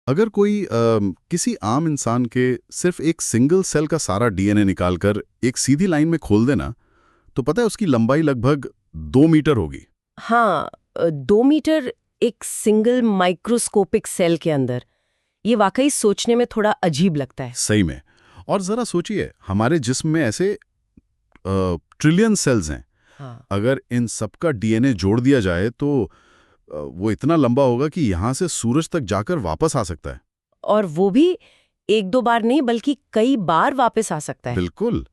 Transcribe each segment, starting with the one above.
अगर कोई किसी आम इंसान के सिर्फ एक सिंगल सेल का सारा डीएनए निकालकर एक सीधी लाइन में खोल देना, तो पता है उसकी लंबाई लगभग 2 मीटर होगी। हाँ, 2 मीटर एक सिंगल माइक्रोस्कोपिक सेल के अंदर। ये वाकई सोचने में थोड़ा अजीब लगता है। सही में। और जरा सोचिए, हमारे जिस्म में ऐसे ट्रिलियन सेल्स हैं। हाँ। अगर इन सबका डीएनए जोड़ दिया जाए तो वो इतना लंबा होगा कि यहाँ से सूरज तक जाकर वापस आ सकता है। और वो भी एक दो बार नहीं बल्कि कई बार वापस आ सकता है। बिल्कुल।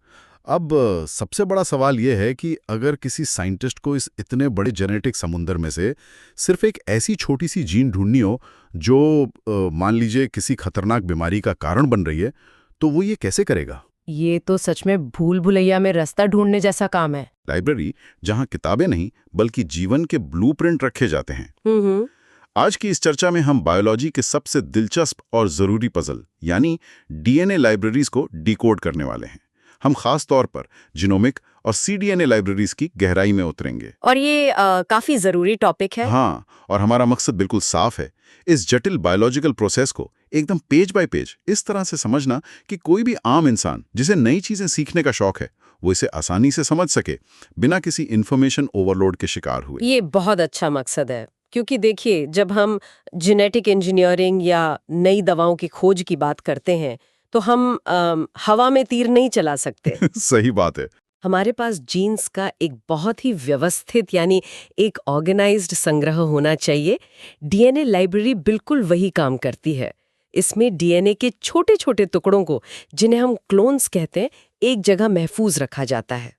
अब सबसे बड़ा सवाल यह है कि अगर किसी साइंटिस्ट को इस इतने बड़े जेनेटिक समुंदर में से सिर्फ एक ऐसी छोटी सी जीन ढूंढनी हो जो मान लीजिए किसी खतरनाक बीमारी का कारण बन रही है, तो वो ये कैसे करेगा? ये तो सच में भूल भुलैया में रास्ता ढूंढने जैसा काम है। लाइब्रेरी जहां किताबें नहीं बल्कि जीवन के ब्लूप्रिंट रखे जाते हैं। आज की इस चर्चा में हम बायोलॉजी के सबसे दिलचस्प और जरूरी पजल यानी डीएनए लाइब्रेरीज को डिकोड करने वाले हैं। हम खास तौर पर जीनोमिक और सीडीएनए लाइब्रेरीज की गहराई में उतरेंगे। और ये काफी जरूरी टॉपिक है। हाँ, और हमारा मकसद बिल्कुल साफ है, इस जटिल बायोलॉजिकल प्रोसेस को एकदम पेज बाय पेज इस तरह से समझना कि कोई भी आम इंसान जिसे नई चीजें सीखने का शौक है वो इसे आसानी से समझ सके, बिना किसी इंफॉर्मेशन ओवरलोड के शिकार हुए। ये बहुत अच्छा मकसद है, क्योंकि देखिए, जब हम जेनेटिक इंजीनियरिंग या नई दवाओं की खोज की बात करते हैं तो हम हवा में तीर नहीं चला सकते। सही बात है। हमारे पास जीन्स का एक बहुत ही व्यवस्थित यानी एक ऑर्गेनाइज्ड संग्रह होना चाहिए। डीएनए लाइब्रेरी बिल्कुल वही काम करती है। इसमें डीएनए के छोटे छोटे टुकड़ों को, जिन्हें हम क्लोन्स कहते हैं, एक जगह महफूज रखा जाता है।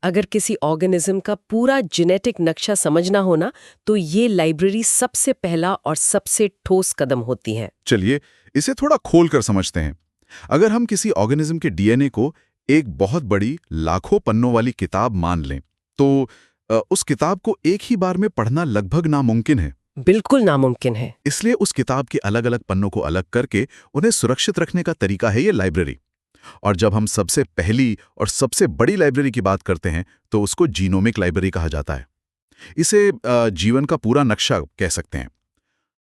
अगर किसी ऑर्गेनिज्म का पूरा जेनेटिक नक्शा समझना हो ना, तो ये लाइब्रेरी सबसे पहला और सबसे ठोस कदम होती है। चलिए इसे थोड़ा खोल कर समझते हैं। अगर हम किसी ऑर्गेनिज्म के डीएनए को एक बहुत बड़ी लाखों पन्नों वाली किताब मान लें, तो उस किताब को एक ही बार में पढ़ना लगभग नामुमकिन है। बिल्कुल नामुमकिन है। इसलिए उस किताब के अलग अलग पन्नों को अलग करके उन्हें सुरक्षित रखने का तरीका है ये लाइब्रेरी। और जब हम सबसे पहली और सबसे बड़ी लाइब्रेरी की बात करते हैं तो उसको जीनोमिक लाइब्रेरी कहा जाता है। इसे जीवन का पूरा नक्शा कह सकते हैं।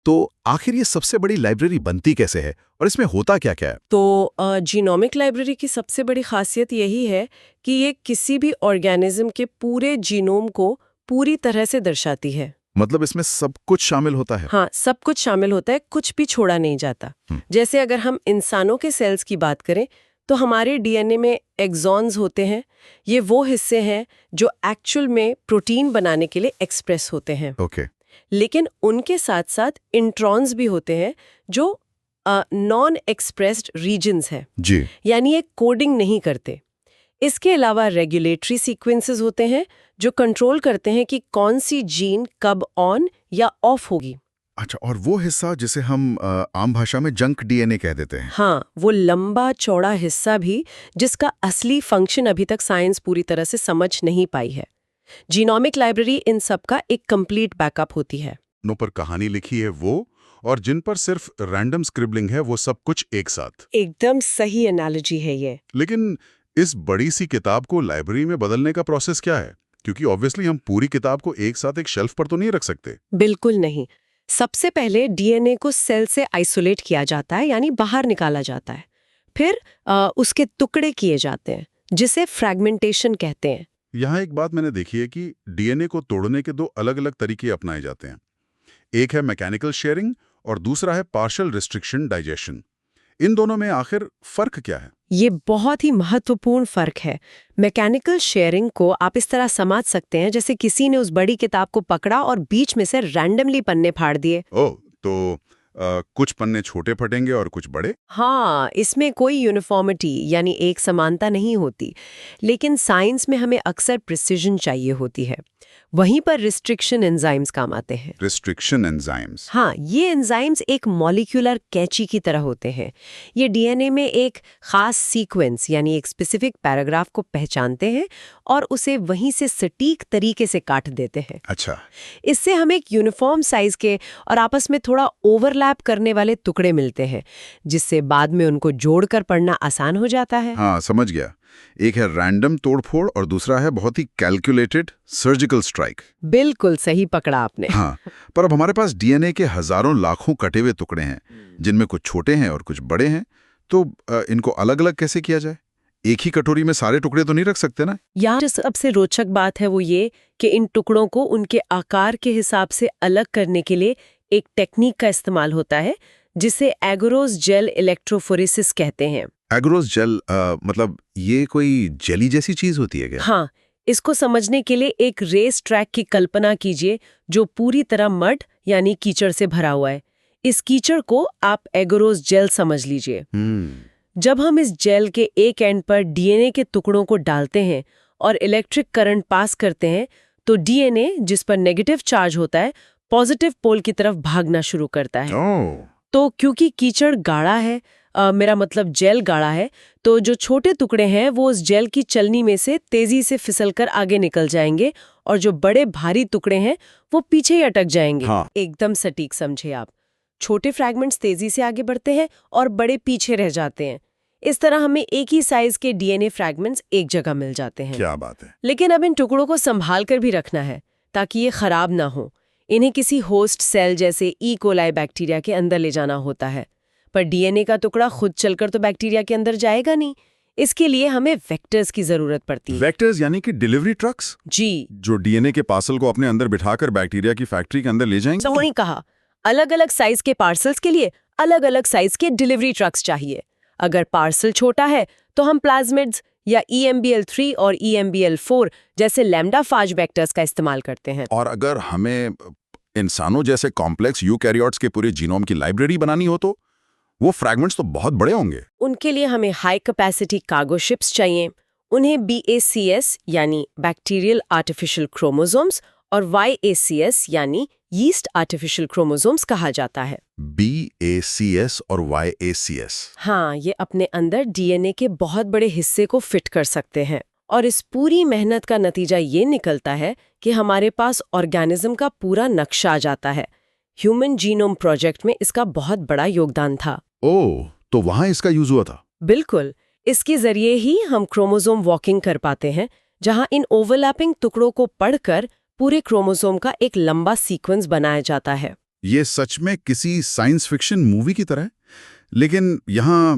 तो आखिर ये सबसे बड़ी लाइब्रेरी बनती कैसे है और इसमें होता क्या क्या है? तो जीनोमिक लाइब्रेरी की सबसे बड़ी खासियत यही है कि ये किसी भी ऑर्गेनिज्म के पूरे जीनोम को पूरी तरह से दर्शाती है। मतलब इसमें सब कुछ शामिल होता है? हाँ, सब कुछ शामिल होता है, कुछ भी छोड़ा नहीं जाता। जैसे अगर हम इंसानों के सेल्स की बात करें तो हमारे डीएनए में एक्सॉन्स होते हैं। ये वो हिस्से हैं जो एक्चुअल में प्रोटीन बनाने के लिए एक्सप्रेस होते हैं। ओके। लेकिन उनके साथ साथ इंट्रॉन्स भी होते हैं जो नॉन एक्सप्रेस्ड रीजन्स हैं, जी। यानी ये कोडिंग नहीं करते। इसके अलावा रेगुलेटरी सीक्वेंसेस होते हैं जो कंट्रोल करते हैं कि कौन सी जीन कब ऑन या ऑफ होगी। अच्छा, और वो हिस्सा जिसे हम आम भाषा में जंक डीएनए कह देते हैं। हाँ, वो लंबा चौड़ा हिस्सा भी जिसका असली फंक्शन अभी तक साइंस पूरी तरह से समझ नहीं पाई है। जीनोमिक लाइब्रेरी इन सब का एक कंप्लीट बैकअप होती है। नो पर कहानी लिखी है वो, और जिन पर सिर्फ रैंडम स्क्रिबलिंग है वो सब कुछ एक साथ। एकदम सही एनालॉजी है ये। लेकिन इस बड़ी सी किताब को लाइब्रेरी में बदलने का प्रोसेस क्या है? क्योंकि ऑब्वियसली हम पूरी किताब को एक साथ एक शेल्फ पर तो नहीं रख सकते। बिल्कुल नहीं। सबसे पहले डीएनए को सेल से आइसोलेट किया जाता है, यानी बाहर निकाला जाता है। फिर उसके टुकड़े किए जाते हैं, जिसे फ्रैगमेंटेशन कहते हैं। यहाँ एक बात मैंने देखी है कि डीएनए को तोड़ने के दो अलग-अलग तरीके अपनाए जाते हैं। एक है मैकेनिकल शेयरिंग और दूसरा है पार्शियल रिस्ट्रिक्शन डाइजेशन। इन दोनों में आखिर फर्क क्या है? ये बहुत ही महत्वपूर्ण फर्क है। मैकेनिकल शेयरिंग को आप इस तरह समझ सकते हैं जैसे किसी ने उस बड़ी किताब को पकड़ा और बीच में से रैंडमली पन्ने फाड़ दिए। ओह, तो कुछ पन्ने छोटे फटेंगे और कुछ बड़े? हाँ, इसमें कोई यूनिफॉर्मिटी यानी एक समानता नहीं होती। लेकिन साइंस में हमें अक्सर प्रिसिजन चाहिए होती है। वहीं पर रिस्ट्रिक्शन एंजाइम्स काम आते हैं। Restriction enzymes? हाँ, ये एंजाइम्स एक मॉलिक्यूलर कैची की तरह होते हैं। ये डीएनए में एक खास सीक्वेंस यानी एक स्पेसिफिक पैराग्राफ को पहचानते हैं और उसे वहीं से सटीक तरीके से काट देते हैं। अच्छा। इससे हम एक यूनिफॉर्म साइज के और आपस में थोड़ा ओवरलैप ओवरलैप करने वाले टुकड़े मिलते हैं, जिससे बाद में उनको जोड़कर पढ़ना आसान हो जाता है। हाँ, समझ गया। एक है रैंडम तोड़फोड़ और दूसरा है बहुत ही कैलकुलेटेड सर्जिकल स्ट्राइक। बिल्कुल सही पकड़ा आपने। हाँ, पर अब हमारे पास डीएनए के हजारों लाखों कटे हुए टुकड़े हैं, जिनमें कुछ छोटे हैं और कुछ बड़े हैं, तो इनको अलग-अलग कैसे किया जाए? एक ही कटोरी में सारे टुकड़े तो नहीं रख सकते ना? यहाँ जो सबसे रोचक बात है वो ये कि इन टुकड़ों को उनके आकार के हिसाब से अलग करने के लिए एक टेक्निक का इस्तेमाल होता है, जिसे एगोरोस जेल इलेक्ट्रोफोरेसिस कहते हैं। एगरोस जेल मतलब ये कोई जेली जैसी चीज होती है क्या? हाँ, इसको समझने के लिए एक रेस ट्रैक की कल्पना कीजिए जो पूरी तरह मड यानी कीचड़ से भरा हुआ है। इस कीचड़ को आप एगोरोस जेल समझ लीजिए। जब हम इस जेल के एक एंड पर डीएनए के टुकड़ों को डालते हैं और इलेक्ट्रिक करंट पास करते हैं, तो डीएनए, जिस पर नेगेटिव चार्ज होता है, पॉजिटिव पोल की तरफ भागना शुरू करता है। तो क्योंकि कीचड़ गाढ़ा है, मेरा मतलब जेल गाढ़ा है, तो जो छोटे टुकड़े हैं वो उस जेल की चलनी में से तेजी से फिसलकर आगे निकल जाएंगे और जो बड़े भारी टुकड़े हैं वो पीछे ही अटक जाएंगे। हाँ। एकदम सटीक समझे आप। छोटे फ्रैगमेंट्स तेजी से आगे बढ़ते हैं और बड़े पीछे रह जाते हैं। इस तरह हमें एक ही साइज के डीएनए फ्रैगमेंट्स एक जगह मिल जाते हैं। क्या बात है। लेकिन अब इन टुकड़ों को संभाल कर भी रखना है ताकि ये खराब ना हो। इन्हें किसी होस्ट सेल जैसे ई कोलाई बैक्टीरिया के अंदर ले जाना होता है। पर डीएनए का टुकड़ा खुद चलकर तो बैक्टीरिया के अंदर जाएगा नहीं। इसके लिए हमें वेक्टर्स की जरूरत पड़ती है। वेक्टर्स यानी कि डिलीवरी ट्रक्स, जी, जो डीएनए के पार्सल को अपने अंदर बिठाकर बैक्टीरिया की फैक्ट्री के अंदर ले जाएंगे। सही कहा। अलग अलग साइज के पार्सल्स के लिए अलग अलग साइज के डिलीवरी ट्रक्स चाहिए। अगर पार्सल छोटा है तो हम प्लाज्मिड्स या EMBL3 और EMBL4 जैसे लैम्डा-फाज वेक्टर्स का इस्तेमाल करते हैं। और अगर हमें इंसानों जैसे कॉम्प्लेक्स यूकैरियोट्स के पूरे जीनोम की लाइब्रेरी बनानी हो तो वो फ्रैगमेंट्स तो बहुत बड़े होंगे। उनके लिए हमें हाई कैपेसिटी कार्गो शिप्स चाहिए। उन्हें BACS यानी बैक्टीरियल आर्टिफिशियल क्रोमोसोम्स और YACS यानी यीस्ट आर्टिफिशियल क्रोमोसोम्स कहा जाता है। BACS और YACS। हाँ, ये अपने अंदर डीएनए के बहुत बड़े हिस्से को फिट कर सकते हैं और इस पूरी मेहनत का नतीजा ये निकलता है कि हमारे पास ऑर्गेनिज्म का पूरा नक्शा आ जाता है। ह्यूमन जीनोम प्रोजेक्ट में इसका बहुत बड़ा योगदान था। ओह, तो वहां इसका यूज हुआ था। बिल्कुल, इसके जरिए ही हम क्रोमोसोम वॉकिंग कर पाते हैं, जहां इन ओवरलैपिंग टुकड़ों को पढ़कर पूरे क्रोमोसोम का एक लंबा सीक्वेंस बनाया जाता है। ये सच में किसी साइंस फिक्शन मूवी की तरह है। लेकिन यहाँ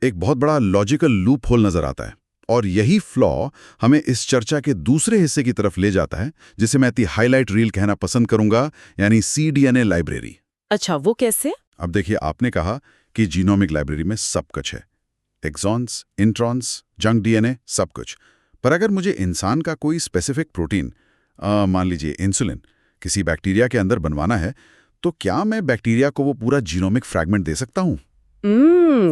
एक बहुत बड़ा लॉजिकल लूप होल नजर आता है और यही फ्लॉ हमें इस चर्चा के दूसरे हिस्से की तरफ ले जाता है, जिसे मैं हाईलाइट रील कहना पसंद करूंगा, यानी cDNA लाइब्रेरी। अच्छा, वो कैसे? अब देखिए, आपने कहा कि जीनोमिक लाइब्रेरी में सब कुछ है, एक्सॉन्स, इंट्रॉन्स, जंक डीएनए, सब कुछ। पर अगर मुझे इंसान का कोई स्पेसिफिक प्रोटीन, मान लीजिए इंसुलिन, किसी बैक्टीरिया के अंदर बनवाना है, तो क्या मैं बैक्टीरिया को वो पूरा जीनोमिक फ्रैगमेंट दे सकता हूँ?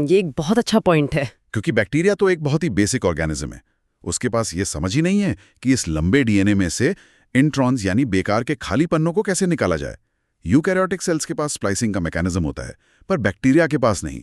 ये एक बहुत अच्छा पॉइंट है। क्योंकि बैक्टीरिया तो एक बहुत ही बेसिक ऑर्गेनिज्म है। उसके पास ये समझ ही नहीं है कि इस लंबे डीएनए में से इंट्रॉन्स यानी बेकार के खाली पन्नों को कैसे निकाला जाए। यूकैरियोटिक सेल्स के पास स्प्लाइसिंग का मैकेनिज्म होता है, पर बैक्टीरिया के पास नहीं।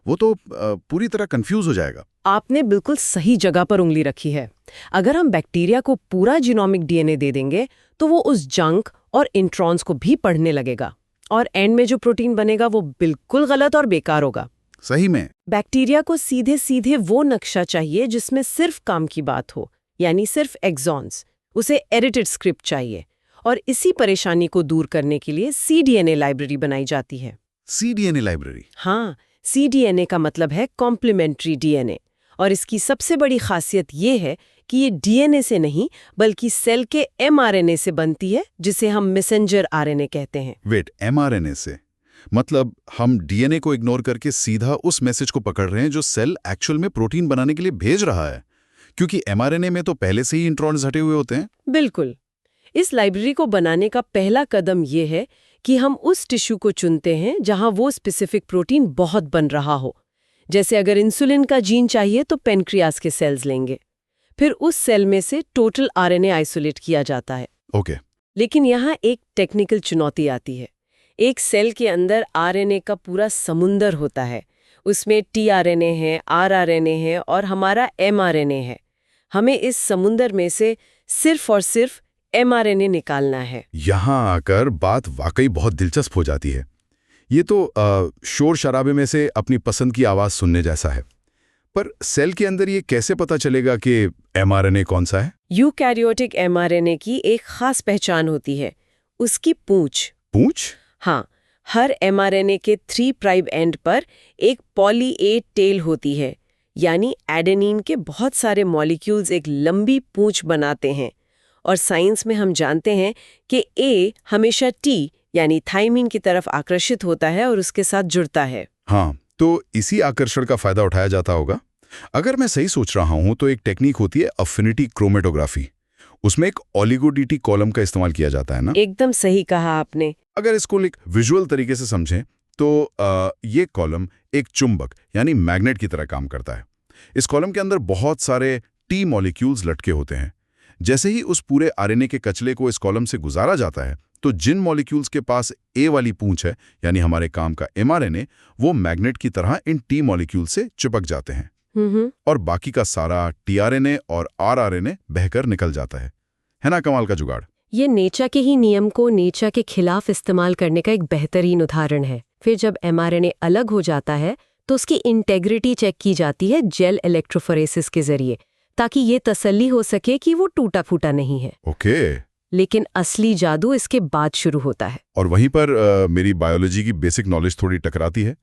वो तो पूरी तरह कंफ्यूज हो जाएगा। आपने बिल्कुल सही जगह पर उंगली रखी है। अगर हम बैक्टीरिया को पूरा जीनोमिक डीएनए दे देंगे तो वो उस जंक और इंट्रॉन्स को भी पढ़ने लगेगा और एंड में जो प्रोटीन बनेगा वो बिल्कुल गलत और बेकार होगा। सही में बैक्टीरिया को सीधे सीधे वो नक्शा चाहिए जिसमें सिर्फ काम की बात हो, यानी सिर्फ एक्सॉन्स। उसे एडिटेड स्क्रिप्ट चाहिए और इसी परेशानी को दूर करने के लिए cDNA लाइब्रेरी बनाई जाती है। cDNA library? हाँ, cDNA का मतलब है कॉम्प्लीमेंट्री डीएनए और इसकी सबसे बड़ी खासियत ये है कि ये डीएनए से नहीं बल्कि सेल के mRNA से बनती है, जिसे हम मैसेंजर आरएनए कहते हैं। वेट, mRNA से? मतलब हम डीएनए को इग्नोर करके सीधा उस मैसेज को पकड़ रहे हैं जो सेल एक्चुअल में प्रोटीन बनाने के लिए भेज रहा है, क्योंकि mRNA में तो पहले से ही इंट्रॉन्स हटे हुए होते हैं। बिल्कुल। इस लाइब्रेरी को बनाने का पहला कदम ये है कि हम उस टिश्यू को चुनते हैं जहां वो स्पेसिफिक प्रोटीन बहुत बन रहा हो। जैसे अगर इंसुलिन का जीन चाहिए तो पेनक्रियास के सेल्स लेंगे। फिर उस सेल में से टोटल आरएनए आइसोलेट किया जाता है। ओके। लेकिन यहाँ एक टेक्निकल चुनौती आती है। एक सेल के अंदर आरएनए का पूरा समुंदर होता है। उसमें टीआरएनए है, आरआरएनए है और हमारा एमआरएनए है। हमें इस समुंदर में से सिर्फ और सिर्फ एमआरएनए निकालना है। यहाँ आकर बात वाकई बहुत दिलचस्प हो जाती है। ये तो शोर शराबे में से अपनी पसंद की आवाज़ सुनने जैसा है। पर सेल के अंदर ये कैसे पता चलेगा कि एमआरएनए कौन सा है? यूकैरियोटिक एमआरएनए की एक खास पहचान होती है, उसकी पूंछ। पूंछ? हाँ, हर एमआरएनए के 3 प्राइम एंड पर एक पॉली ए टेल होती है, यानी एडेनिन के बहुत सारे मॉलिक्यूल्स एक लंबी पूंछ बनाते हैं। और साइंस में हम जानते हैं कि ए हमेशा टी यानी थाइमिन की तरफ आकर्षित होता है और उसके साथ जुड़ता है। हाँ, तो इसी आकर्षण का फायदा उठाया जाता होगा। अगर मैं सही सोच रहा हूं तो एक टेक्निक होती है अफिनिटी क्रोमेटोग्राफी। उसमें एक ओलिगोडीटी कॉलम का इस्तेमाल किया जाता है ना? एकदम सही कहा आपने। अगर इसको एक विजुअल तरीके से समझें तो ये कॉलम एक चुंबक यानी मैग्नेट की तरह काम करता है। इस कॉलम के अंदर बहुत सारे टी मॉलिक्यूल्स लटके होते हैं। जैसे ही उस पूरे आरएनए के कचले को इस कॉलम से गुजारा जाता है तो जिन मॉलिक्यूल्स के पास ए वाली पूंछ है यानी हमारे काम का एमआरएनए, वो मैग्नेट की तरह इन टी मॉलिक्यूल से चिपक जाते हैं और बाकी का सारा टीआरएनए और आरआरएनए बहकर निकल जाता है ना? कमाल का जुगाड़। ये नेचर के ही नियम को नेचर के खिलाफ इस्तेमाल करने का एक बेहतरीन उदाहरण है। फिर जब एमआरएनए अलग हो जाता है तो उसकी इंटेग्रिटी चेक की जाती है जेल इलेक्ट्रोफोरेसिस के जरिए, ताकि ये तसल्ली हो सके कि वो टूटा फूटा नहीं है। ओके। लेकिन असली जादू इसके बाद शुरू होता है। और वहीं पर मेरी बायोलॉजी की बेसिक नॉलेज थोड़ी टकराती है।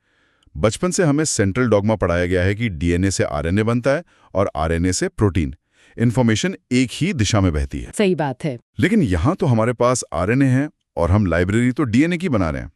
बचपन से हमें सेंट्रल डॉगमा पढ़ाया गया है कि डीएनए से आरएनए बनता है और आरएनए से प्रोटीन। इन्फॉर्मेशन एक ही दिशा में बहती है। सही बात है। लेकिन यहाँ तो हमारे पास आरएनए है और हम लाइब्रेरी तो डीएनए की बना रहे हैं।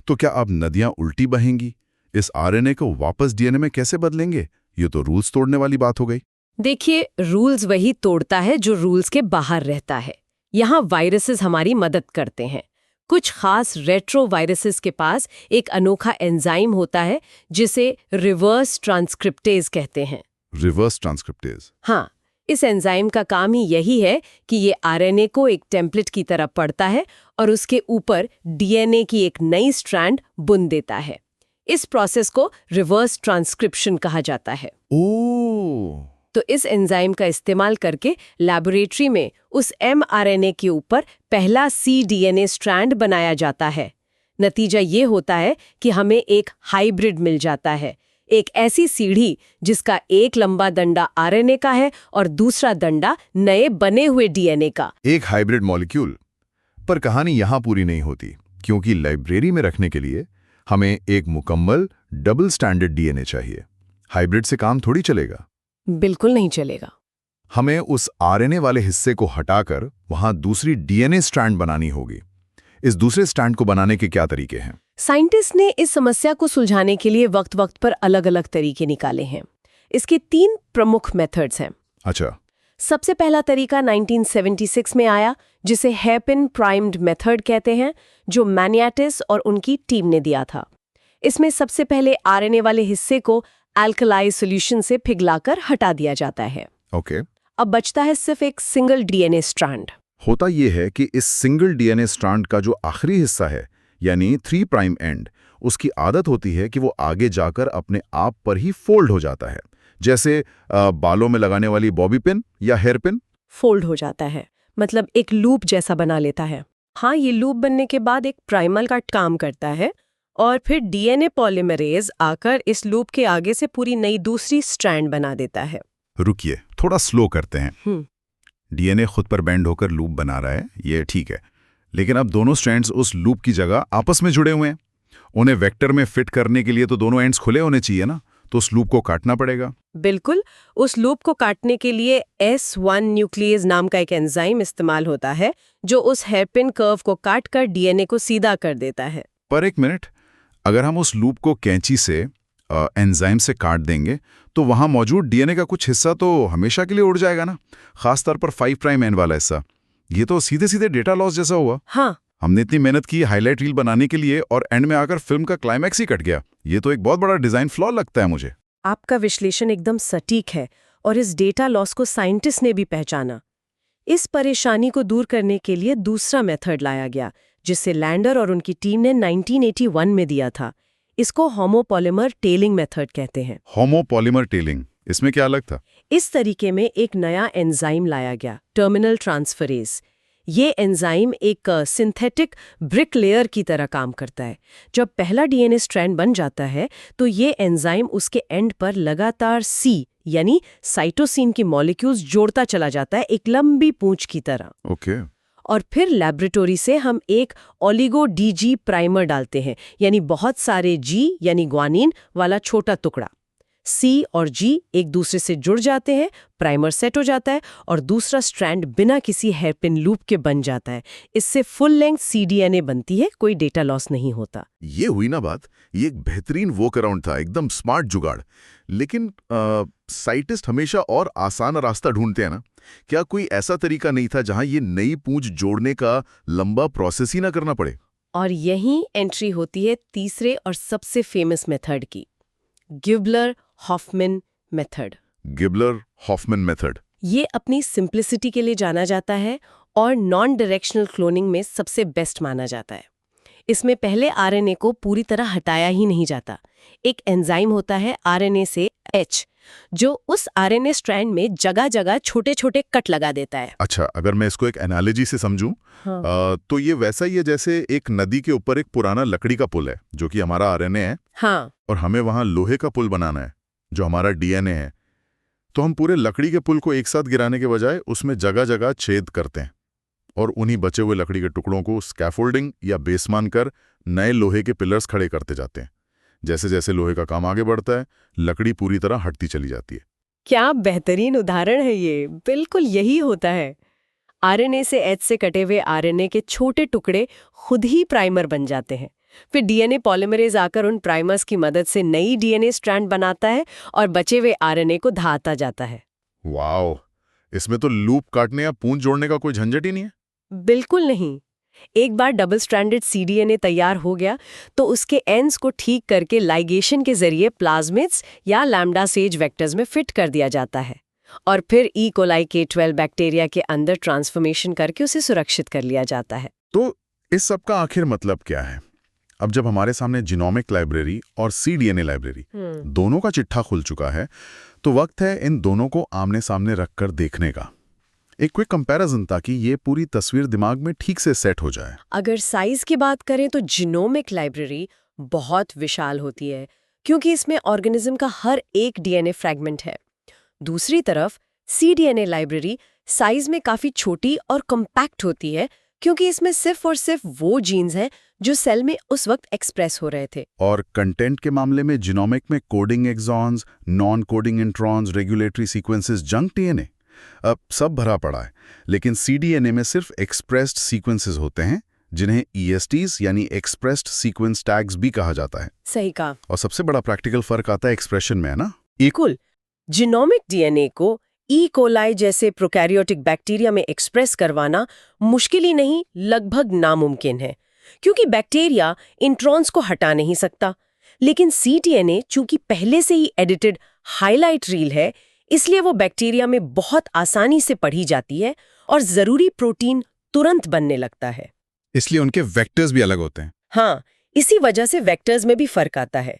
तो क्या अब नदियां उल्टी बहेंगी? इस आरएनए को वापस डीएनए में कैसे बदलेंगे? ये तो रूल्स तोड़ने वाली बात हो गई। देखिए, रूल्स वही तोड़ता है जो रूल्स के बाहर रहता है। यहाँ वायरसेस हमारी मदद करते हैं। कुछ खास रेट्रोवायरसेस के पास एक अनोखा एंजाइम होता है जिसे रिवर्स ट्रांसक्रिप्टेज कहते हैं। Reverse transcriptase? हाँ, इस एंजाइम का काम ही यही है कि ये आरएनए को एक टेम्पलेट की तरह पढ़ता है और उसके ऊपर डीएनए की एक नई स्ट्रैंड बुन देता है। इस प्रोसेस को रिवर्स ट्रांसक्रिप्शन कहा जाता है। ओह! तो इस एंजाइम का इस्तेमाल करके लैबोरेटरी में उस एमआरएनए के ऊपर पहला cDNA स्ट्रैंड बनाया जाता है। नतीजा ये होता है कि हमें एक हाइब्रिड मिल जाता है, एक ऐसी सीढ़ी जिसका एक लंबा डंडा आरएनए का है और दूसरा डंडा नए बने हुए डीएनए का। एक हाइब्रिड मॉलिक्यूल। पर कहानी यहाँ पूरी नहीं होती, क्योंकि लाइब्रेरी में रखने के लिए हमें एक मुकम्मल डबल स्टैंडर्ड डीएनए चाहिए। हाइब्रिड से काम थोड़ी चलेगा। बिल्कुल नहीं चलेगा। हमें उस आरएनए वाले हिस्से को हटाकर वहां दूसरी डीएनए स्ट्रैंड बनानी होगी। इस दूसरे स्ट्रैंड को बनाने के क्या तरीके हैं? साइंटिस्ट ने इस समस्या को सुलझाने के लिए वक्त-वक्त पर अलग-अलग तरीके निकाले हैं। इसके 3 प्रमुख मेथड्स हैं। अच्छा। सबसे पहला तरीका 1976 में आया, जिसे हेयरपिन प्राइम्ड मेथड कहते हैं, जो मैनियाटिस और उनकी टीम ने दिया था। इसमें सबसे पहले आरएनए वाले हिस्से को अल्कलाई सॉल्यूशन से पिघलाकर हटा दिया जाता है। ओके। अब बचता है सिर्फ एक सिंगल डीएनए स्ट्रैंड। होता यह है कि इस सिंगल डीएनए स्ट्रैंड का जो आखिरी हिस्सा है, यानी 3 प्राइम एंड, उसकी आदत होती है कि वो आगे जाकर अपने आप पर ही फोल्ड हो जाता है, जैसे बालों में लगाने वाली बॉबी पिन या हेयर पिन। फोल्ड हो जाता है, मतलब एक लूप जैसा बना लेता है। हाँ, ये लूप बनने के बाद एक प्राइमर का काम करता है और फिर डीएनए पॉलीमरेज आकर इस लूप के आगे से पूरी नई दूसरी स्ट्रैंड बना देता है। रुकिए, थोड़ा स्लो करते हैं। डीएनए खुद पर बैंड होकर लूप बना रहा है, ये ठीक है। लेकिन अब दोनों स्ट्रैंड्स उस लूप की जगह आपस में जुड़े हुए हैं। उन्हें वेक्टर में फिट करने के लिए तो दोनों एंड्स खुले होने चाहिए ना, तो उस लूप को काटना पड़ेगा। बिल्कुल, उस लूप को काटने के लिए S1 न्यूक्लियस नाम का एक एंजाइम इस्तेमाल होता है, जो उस हेयरपिन कर्व को काटकर डीएनए को सीधा कर देता है। पर एक मिनट, अगर हम उस लूप को कैंची से एंजाइम से काट देंगे तो वहां मौजूद डीएनए का कुछ हिस्सा तो हमेशा के लिए उड़ जाएगा ना, खासतौर पर 5 प्राइम एंड वाला हिस्सा। ये तो सीधे सीधे डेटा लॉस जैसा हुआ। हाँ, हमने इतनी मेहनत की हाईलाइट रील बनाने के लिए और एंड में आकर फिल्म का क्लाइमैक्स ही कट गया। ये तो एक बहुत बड़ा डिजाइन फ्लॉ लगता है मुझे। आपका विश्लेषण एकदम सटीक है और इस डेटा लॉस को साइंटिस्ट ने भी पहचाना। इस परेशानी को दूर करने के लिए दूसरा मेथड लाया गया, जिसे लैंडर और उनकी टीम ने 1981 में दिया था। इसको होमोपॉलीमर टेलिंग मेथड कहते हैं। होमोपॉलीमर टेलिंग, इसमें क्या अलग था? इस तरीके में एक नया एंजाइम लाया गया, टर्मिनल ट्रांसफरेज। ये एंजाइम एक सिंथेटिक ब्रिक लेयर की तरह काम करता है। जब पहला डीएनए स्ट्रैंड बन जाता है तो ये एंजाइम उसके एंड पर लगातार सी यानी साइटोसिन की मॉलिक्यूल्स जोड़ता चला जाता है, एक लंबी पूंछ की तरह। ओके। और फिर लैबोरेटरी से हम एक ओलिगो डीजी प्राइमर डालते हैं, यानी बहुत सारे जी यानी ग्वानिन वाला छोटा टुकड़ा। सी और जी एक दूसरे से जुड़ जाते हैं, प्राइमर सेट हो जाता है और दूसरा स्ट्रैंड बिना किसी हेयरपिन लूप के बन जाता है। इससे फुल लेंथ सीडीएनए बनती है, कोई डेटा लॉस नहीं होता। ये हुई ना बात, ये एक बेहतरीन वर्क अराउंड था, एकदम स्मार्ट जुगाड़। लेकिन साइंटिस्ट हमेशा और आसान रास्ता ढूंढते हैं ना। क्या कोई ऐसा तरीका नहीं था जहां ये नई पूंछ जोड़ने का लंबा प्रोसेस ही ना करना पड़े? और यहीं एंट्री होती है तीसरे और सबसे फेमस मेथड की, गिबलर-हॉफमैन मेथड। गिबलर-हॉफमैन मेथड। ये अपनी सिंप्लिसिटी के लिए जाना जाता है और नॉन डायरेक्शनल क्लोनिंग में सबसे बेस्ट माना जाता है। इसमें पहले आरएनए को पूरी तरह हटाया ही नहीं जाता। एक एंजाइम होता है आरएनए से H, जो उस आरएनए स्ट्रैंड में जगह जगह छोटे छोटे कट लगा देता है। अच्छा, अगर मैं इसको एक एनालॉजी से समझूं, हाँ। तो ये वैसा ही है जैसे एक नदी के ऊपर एक पुराना लकड़ी का पुल है जो कि हमारा आरएनए है, हाँ, और हमें वहां लोहे का पुल बनाना है जो हमारा डीएनए है। तो हम पूरे लकड़ी के पुल को एक साथ गिराने के बजाय उसमें जगह जगह छेद करते हैं और उन्हीं बचे हुए लकड़ी के टुकड़ों को स्कैफोल्डिंग या बेस मानकर नए लोहे के पिलर्स खड़े करते जाते हैं। जैसे जैसे लोहे का काम आगे बढ़ता है, लकड़ी पूरी तरह हटती चली जाती है। क्या बेहतरीन उदाहरण है ये। बिल्कुल यही होता है। आरएनए से H से कटे हुए आरएनए के छोटे टुकड़े खुद ही प्राइमर बन जाते हैं। फिर डीएनए पॉलीमरेज आकर उन प्राइमर्स की मदद से नई डीएनए स्ट्रैंड बनाता है और बचे हुए आरएनए को दहाता जाता है। वाओ, इसमें तो लूप काटने या पूंछ जोड़ने का कोई झंझट ही नहीं है। बिल्कुल नहीं। एक बार डबल स्ट्रैंडेड सीडीएनए तैयार हो गया तो उसके एंड्स को ठीक करके लाइगेशन के जरिए प्लाज्मिड्स या लैम्डा सेज वेक्टर्स में फिट कर दिया जाता है और फिर ई कोलाई K12 बैक्टीरिया के अंदर ट्रांसफॉर्मेशन करके उसे सुरक्षित कर लिया जाता है। तो इस सब का आखिर मतलब क्या है? अब जब हमारे सामने जीनोमिक लाइब्रेरी और सीडीएनए लाइब्रेरी दोनों का चिट्ठा खुल चुका है, तो वक्त है इन दोनों को आमने सामने रखकर देखने का। एक क्विक कंपैरिजन ताकि ये पूरी तस्वीर दिमाग में ठीक से सेट हो जाए। अगर साइज की बात करें तो जीनोमिक लाइब्रेरी बहुत विशाल होती है क्योंकि इसमें ऑर्गेनिज्म का हर एक डीएनए फ्रैगमेंट है। दूसरी तरफ सीडीएनए लाइब्रेरी साइज में काफी छोटी और कॉम्पैक्ट होती है क्योंकि इसमें सिर्फ और सिर्फ वो जीन्स हैं जो सेल में उस वक्त एक्सप्रेस हो रहे थे। और कंटेंट के मामले में जीनोमिक में coding exons, non coding introns, regulatory sequences, junk DNA अब सब भरा पड़ा है। लेकिन सीडीएनए में सिर्फ एक्सप्रेस्ड सीक्वेंसेस होते हैं जिन्हें ESTs यानी एक्सप्रेस्ड सीक्वेंस टैग्स भी कहा जाता है। सही कहा। और सबसे बड़ा प्रैक्टिकल फर्क आता है एक्सप्रेशन में, है ना? बिल्कुल। जीनोमिक डीएनए को ई कोलाई जैसे प्रोकैरियोटिक बैक्टीरिया में एक्सप्रेस करवाना मुश्किल ही नहीं, लगभग नामुमकिन है क्योंकि बैक्टीरिया इंट्रॉन्स को हटा नहीं सकता। लेकिन सीडीएनए चूंकि पहले से ही एडिटेड हाइलाइट रील है, इसलिए वो बैक्टीरिया में बहुत आसानी से पढ़ी जाती है और जरूरी प्रोटीन तुरंत बनने लगता है। इसलिए उनके वेक्टर्स भी अलग होते हैं। हाँ, इसी वजह से वेक्टर्स में भी फर्क आता है।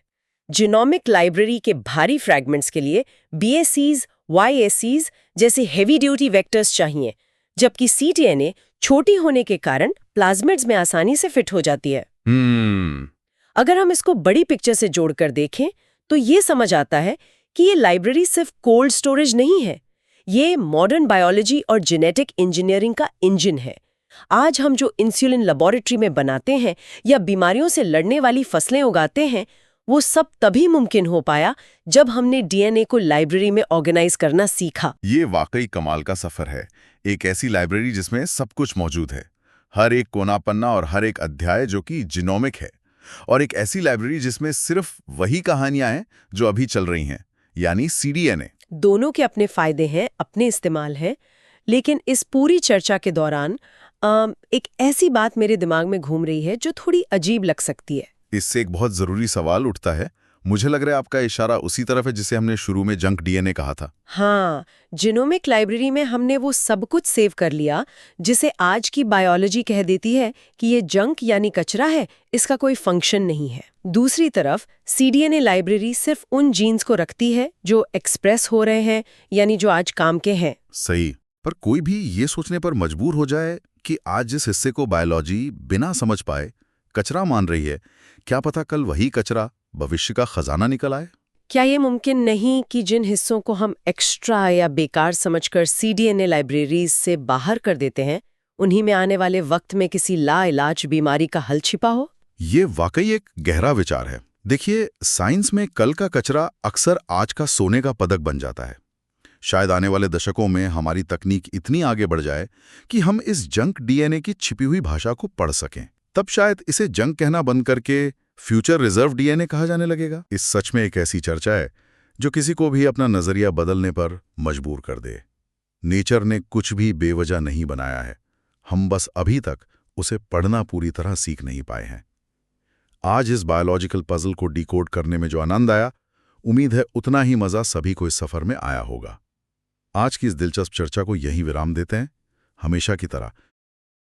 जीनोमिक लाइब्रेरी के भारी फ्रैगमेंट्स के लिए BACs, YACs जैसे हेवी ड्यूटी वेक्टर्स चाहिए, जबकि सीडीएनए छोटी होने के कारण प्लाज्मिड्स में आसानी से फिट हो जाती है। अगर हम इसको बड़ी पिक्चर से जोड़कर देखें तो ये समझ आता है कि ये लाइब्रेरी सिर्फ कोल्ड स्टोरेज नहीं है, ये मॉडर्न बायोलॉजी और जेनेटिक इंजीनियरिंग का इंजन है। आज हम जो इंसुलिन लेबोरेटरी में बनाते हैं या बीमारियों से लड़ने वाली फसलें उगाते हैं, वो सब तभी मुमकिन हो पाया जब हमने डीएनए को लाइब्रेरी में ऑर्गेनाइज करना सीखा। ये वाकई कमाल का सफर है। एक ऐसी लाइब्रेरी जिसमें सब कुछ मौजूद है, हर एक कोना पन्ना और हर एक अध्याय जो कि जीनोमिक है, और एक ऐसी लाइब्रेरी जिसमें सिर्फ वही कहानियां हैं जो अभी चल रही हैं, यानी सीडीएनए। दोनों के अपने फायदे हैं, अपने इस्तेमाल हैं। लेकिन इस पूरी चर्चा के दौरान एक ऐसी बात मेरे दिमाग में घूम रही है जो थोड़ी अजीब लग सकती है। इससे एक बहुत जरूरी सवाल उठता है। मुझे लग रहा है आपका इशारा उसी तरफ है जिसे हमने शुरू में जंक डीएनए कहा था। हाँ, जीनोमिक लाइब्रेरी में हमने वो सब कुछ सेव कर लिया जिसे आज की बायोलॉजी कह देती है कि ये जंक यानी कचरा है, इसका कोई फंक्शन नहीं है। दूसरी तरफ सीडीएनए लाइब्रेरी सिर्फ उन जीन्स को रखती है जो एक्सप्रेस हो रहे हैं, यानी जो आज काम के हैं। सही, पर कोई भी ये सोचने पर मजबूर हो जाए कि आज जिस हिस्से को बायोलॉजी बिना समझ पाए कचरा मान रही है, क्या पता कल वही कचरा भविष्य का खजाना निकल आए। क्या ये मुमकिन नहीं कि जिन हिस्सों को हम एक्स्ट्रा या बेकार समझकर सीडीएनए लाइब्रेरीज से बाहर कर देते हैं, उन्हीं में आने वाले वक्त में किसी लाइलाज बीमारी का हल छिपा हो? ये वाकई एक गहरा विचार है। देखिए, साइंस में कल का कचरा अक्सर आज का सोने का पदक बन जाता है। शायद आने वाले दशकों में हमारी तकनीक इतनी आगे बढ़ जाए कि हम इस जंक डीएनए की छिपी हुई भाषा को पढ़ सकें। तब शायद इसे जंक कहना बंद करके फ्यूचर रिजर्व डीएनए कहा जाने लगेगा। इस सच में एक ऐसी चर्चा है जो किसी को भी अपना नजरिया बदलने पर मजबूर कर दे। नेचर ने कुछ भी बेवजह नहीं बनाया है, हम बस अभी तक उसे पढ़ना पूरी तरह सीख नहीं पाए हैं। आज इस बायोलॉजिकल पजल को डिकोड करने में जो आनंद आया, उम्मीद है उतना ही मजा सभी को इस सफर में आया होगा। आज की इस दिलचस्प चर्चा को यहीं विराम देते हैं। हमेशा की तरह